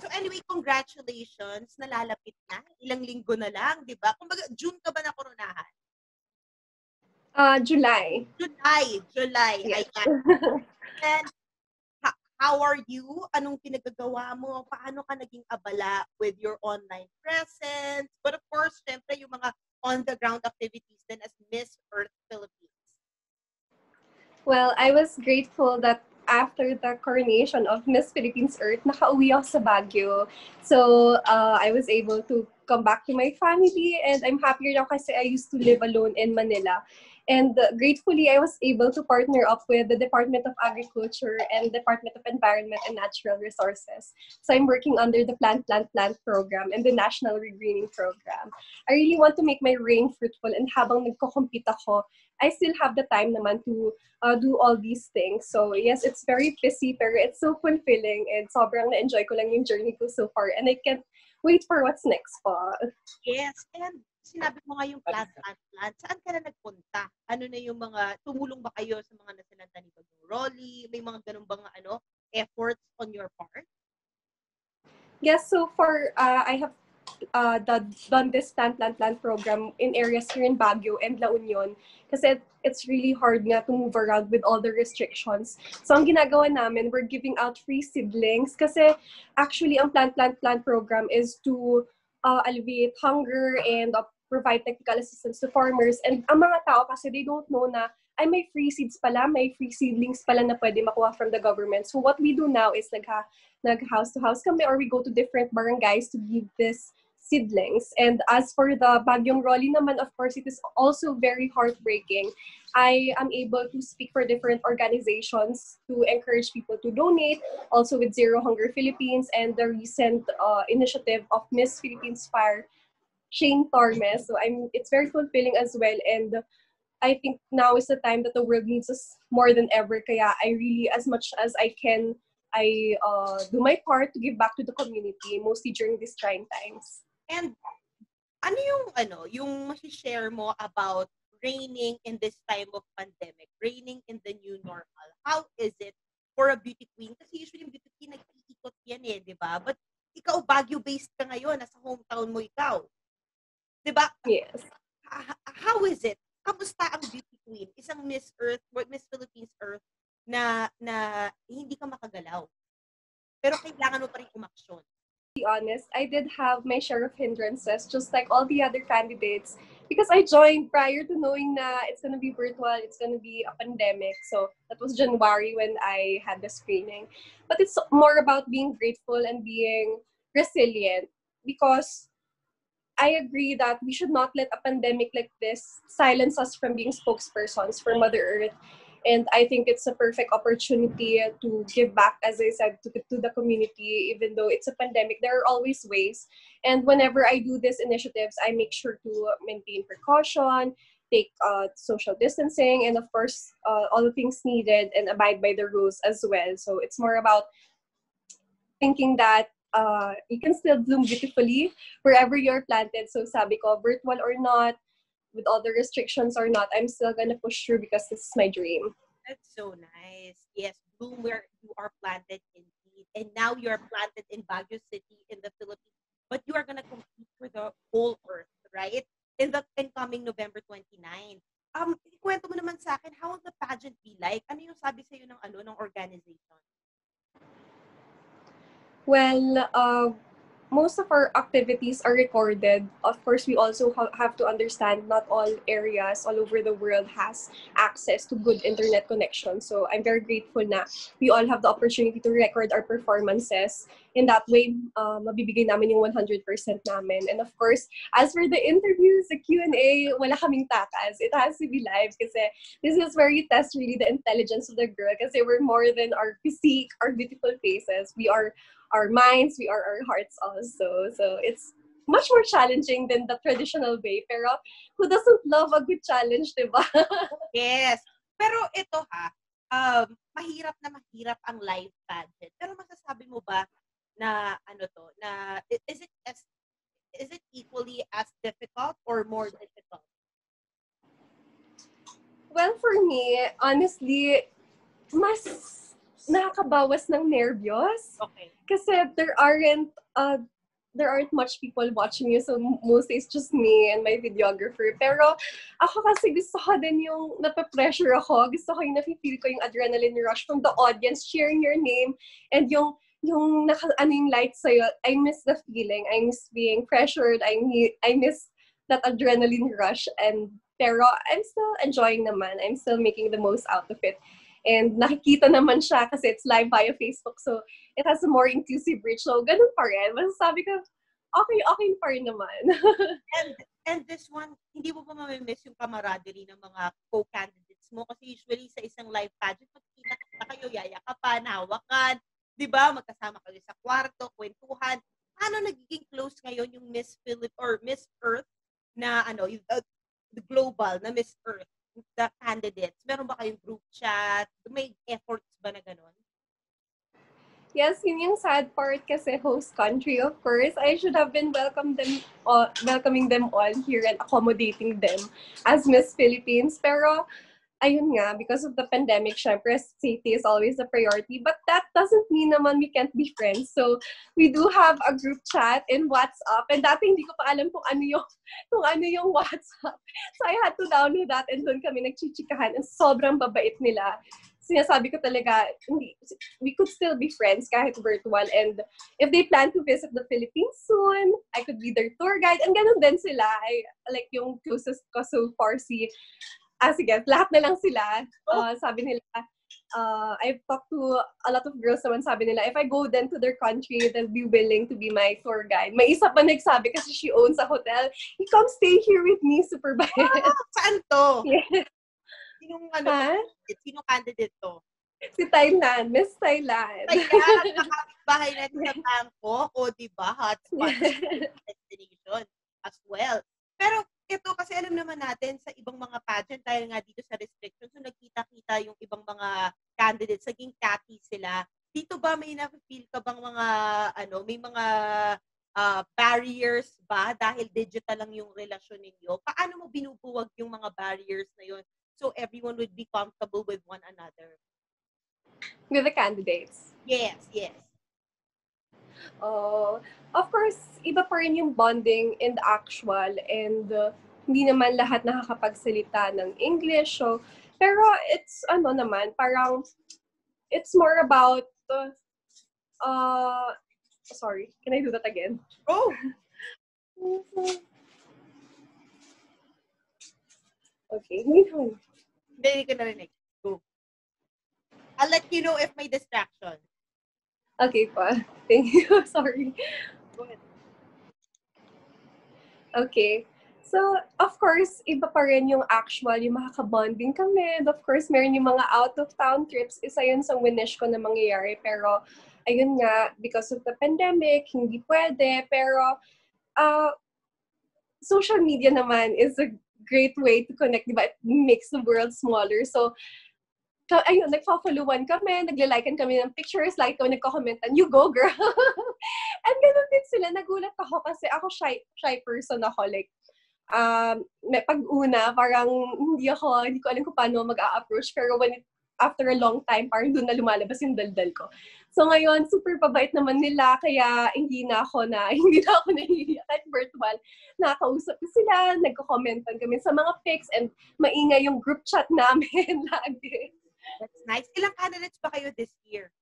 So anyway, congratulations. Nalalapit na. Ilang linggo na lang, di ba? Kumbaga, June ka ba na koronahan? July. July. Yes. Ayan. And how are you? Anong pinagagawa mo? Paano ka naging abala with your online presence? But of course, syempre, yung mga on-the-ground activities din as Miss Earth Philippines. Well, I was grateful that after the coronation of Miss Philippines Earth, nakauwi ako sa Baguio. So, I was able to come back to my family, and I'm happier now kasi I used to live alone in Manila. And gratefully, I was able to partner up with the Department of Agriculture and Department of Environment and Natural Resources. So I'm working under the Plant program and the National Regreening program. I really want to make my reign fruitful, and habang nagko-compete ako, I still have the time naman to do all these things. So yes, it's very busy, pero it's so fulfilling, and sobrang na-enjoy ko lang yung journey ko so far, and I can't wait for what's next pa. Yes, and sinabi mo nga yung plant. Saan ka na nagpunta? Ano na yung mga, tumulong ba kayo sa mga nasalanta ni Bagong Rolly? May mga ganun bang efforts on your part? Yes, so far, I have done this plant program in areas here in Baguio and La Union kasi it's really hard nga to move around with all the restrictions. So ang ginagawa namin, we're giving out free seedlings kasi actually ang plant program is to alleviate hunger and provide technical assistance to farmers. And ang mga tao kasi they don't know na ay may free seeds pala, may free seedlings pala na pwede makuha from the government. So what we do now is nag-house to house kami, or we go to different barangays to give this seedlings. And as for the Bagyong Rolly naman, of course, it is also very heartbreaking. I am able to speak for different organizations to encourage people to donate, also with Zero Hunger Philippines and the recent initiative of Miss Philippines Fire, Shane Tormes. So it's very fulfilling as well. And I think now is the time that the world needs us more than ever. Kaya I really, as much as I can, I do my part to give back to the community, mostly during these trying times. And ano yung share mo about reigning in this time of pandemic, reigning in the new normal? How is it for a beauty queen? Kasi usually beauty queen nag-iikot yan di ba? But ikaw Baguio-based ka ngayon, nasa hometown mo ikaw. Di ba? Yes. How is it? Kamusta ang beauty queen? Isang Miss Philippines Earth na hindi ka makagalaw. Pero kailangan mo pa rin umaksyon. To be honest, I did have my share of hindrances, just like all the other candidates, because I joined prior to knowing na it's gonna be virtual, it's gonna be a pandemic. So that was January when I had the screening. But it's more about being grateful and being resilient, because I agree that we should not let a pandemic like this silence us from being spokespersons for Mother Earth. And I think it's a perfect opportunity to give back, as I said, to the community. Even though it's a pandemic, there are always ways. And whenever I do these initiatives, I make sure to maintain precaution, take social distancing, and of course, all the things needed, and abide by the rules as well. So it's more about thinking that you can still bloom beautifully wherever you're planted. So sabi ko, virtual or not, with all the restrictions or not, I'm still gonna push through because this is my dream. That's so nice. Yes, bloom where you are planted indeed. And now you are planted in Baguio City in the Philippines. But you are gonna compete for the whole earth, right? In coming November 29. Kwento mo naman sa akin, how will the pageant be like? Ano yung sabi sa'yo ng organization? Well, most of our activities are recorded. Of course, we also have to understand not all areas all over the world has access to good internet connection. So I'm very grateful na we all have the opportunity to record our performances. In that way, mabibigay namin yung 100% namin. And of course, as for the interviews, the Q&A, wala kaming takas. It has to be live kasi this is where you test really the intelligence of the girl, kasi we're more than our physique, our beautiful faces. We are our minds, we are our hearts also. So it's much more challenging than the traditional way. Pero who doesn't love a good challenge, diba? Yes. Pero ito mahirap ang live pageant. Pero masasabi mo ba na is it equally as difficult or more difficult? Well, for me, honestly, mas nakakabawas ng nervyos. Okay. Kasi there aren't much people watching you, so mostly it's just me and my videographer. Pero ako kasi gusto ko din yung nape-pressure ako. Gusto ko yung nafe-feel ko yung adrenaline rush from the audience cheering your name and yung yung light sa'yo. I miss the feeling. I miss being pressured. I miss that adrenaline rush. Pero I'm still enjoying naman. I'm still making the most out of it. And nakikita naman siya kasi it's live via Facebook. So, it has a more inclusive reach. So, ganun pa rin. Masasabi ko, okay pa rin naman. and this one, hindi mo pa mamimiss yung camaraderie ng mga co-candidates mo? Kasi usually sa isang live pageant, magkikita kayo, yayakapan, hawakan, di ba? Magkasama kayo sa kwarto, kwentuhan. Ano nagiging close ngayon yung Miss Philip or Miss Earth na the global na Miss Earth, the candidates? Meron ba kayong group chat? May efforts ba na gano'n? Yes, yun yung sad part kasi host country, of course. I should have been welcoming them all here and accommodating them as Miss Philippines. Pero, ayun nga, because of the pandemic, syempre, safety is always a priority. But that doesn't mean naman we can't be friends. So, we do have a group chat in WhatsApp. And dati hindi ko pa alam kung ano yung WhatsApp. So, I had to download that and doon kami nagchichikahan. And sobrang babait nila. Sinasabi ko talaga, we could still be friends kahit virtual. And if they plan to visit the Philippines soon, I could be their tour guide. And ganun din sila. I like yung closest ko so far sige, lahat na lang sila. Sabi nila, I've talked to a lot of girls naman, sabi nila, if I go then to their country, they'll be willing to be my tour guide. May isa pa nagsabi kasi she owns a hotel. You come stay here with me, super bayad. Saan to? Yeah. Sino candidate to? Si Thailand, Miss Thailand. Thailand, bahay natin sa Bangkok, o diba, hotspot destination as well. Pero ito kasi alam naman natin sa ibang mga pageant, dahil nga dito sa restrictions, so nagkita-kita yung ibang mga candidates, naging catty sila. Dito ba may na-feel ka bang mga, may mga barriers ba dahil digital lang yung relasyon ninyo? Paano mo binubuwag yung mga barriers na yun so everyone would be comfortable with one another? With the candidates? Yes. Of course, iba pa rin yung bonding in the actual and hindi naman lahat nakakapagsalita ng English. So, pero it's parang it's more about sorry, can I do that again? Oh! Okay. Hindi ko narinig. Go. I'll let you know if may distraction. Okay pa. Thank you. Sorry. Go ahead. Okay. So, of course, iba pa rin yung actual, yung makakabonding kami. And of course, meron yung mga out-of-town trips. Isa yun sa winish ko na mangyayari. Pero, ayun nga, because of the pandemic, hindi pwede. Pero, social media naman is a great way to connect, diba? It makes the world smaller. So, ayun, nagpa-followan kami, nagle-likean kami ng pictures, like kami nagko-commentan, you go, girl! And ganun din sila, nagulat ako kasi ako shy person ako, like, pag-una, parang hindi ko alam kung paano mag-a-approach, pero after a long time, parang doon na lumalabas yung daldal ko. So ngayon, super pabait naman nila, kaya hindi na ako nahihiya kahit virtual. Nakakausap ko sila, nagko-commentan kami sa mga pics, and maingay yung group chat namin lagi. That's nice. Ilang candidates pa kayo this year?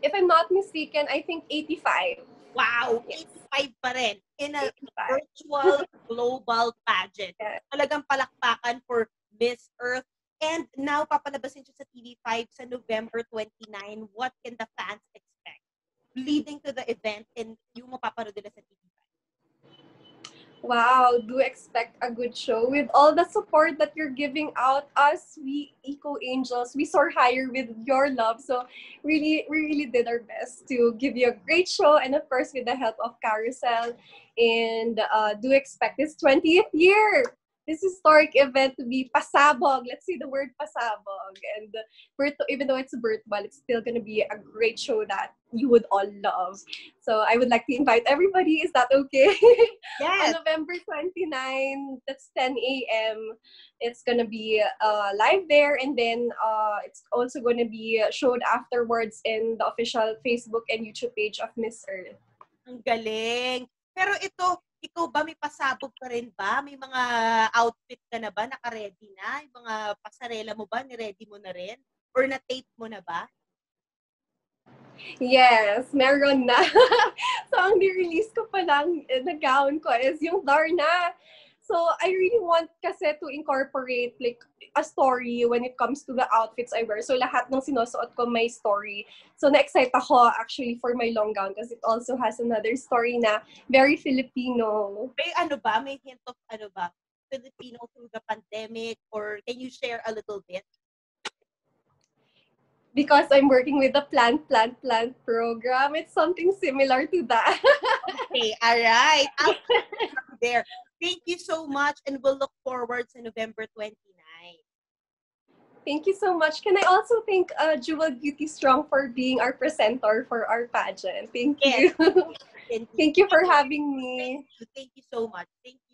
If I'm not mistaken, I think 85. Wow! Yes. 85 pa rin. In a 85. Virtual global pageant. Yeah. Talagang palakpakan for Miss Earth. And now, papalabasin siya sa TV5 sa November 29. What can the fans expect leading to the event and yung mapapanood nila sa TV5? Wow, do expect a good show with all the support that you're giving out us. We Eco Angels, we soar higher with your love. So we really did our best to give you a great show, and of course with the help of Carousel. And do expect this 20th year. this historic event to be pasabog. Let's say the word pasabog. And even though it's virtual, it's still going to be a great show that you would all love. So I would like to invite everybody. Is that okay? On Yes. November 29, that's 10 a.m. It's going to be live there. And then it's also going to be showed afterwards in the official Facebook and YouTube page of Miss Earth. Ang galing. Pero ikaw ba may pasabog ka rin ba? May mga outfit ka na ba? Naka-ready na? Yung mga pasarela mo ba? Ni-ready mo na rin? Or na-tape mo na ba? Yes, meron na. So, ang ni-release ko pa lang na gown ko is yung Darna. So, I really want kasi to incorporate like a story when it comes to the outfits I wear. So, lahat ng sinusuot ko may story. So, na-excite ako actually for my long gown because it also has another story na very Filipino. May may hint of Filipino through the pandemic, or can you share a little bit? Because I'm working with the plant program, it's something similar to that. Okay, all right. I'll put there. Thank you so much, and we'll look forward to November 29. Thank you so much. Can I also thank Jewel Beauty Strong for being our presenter for our pageant? Thank you. Yes. Thank you for having me. Thank you so much. Thank you.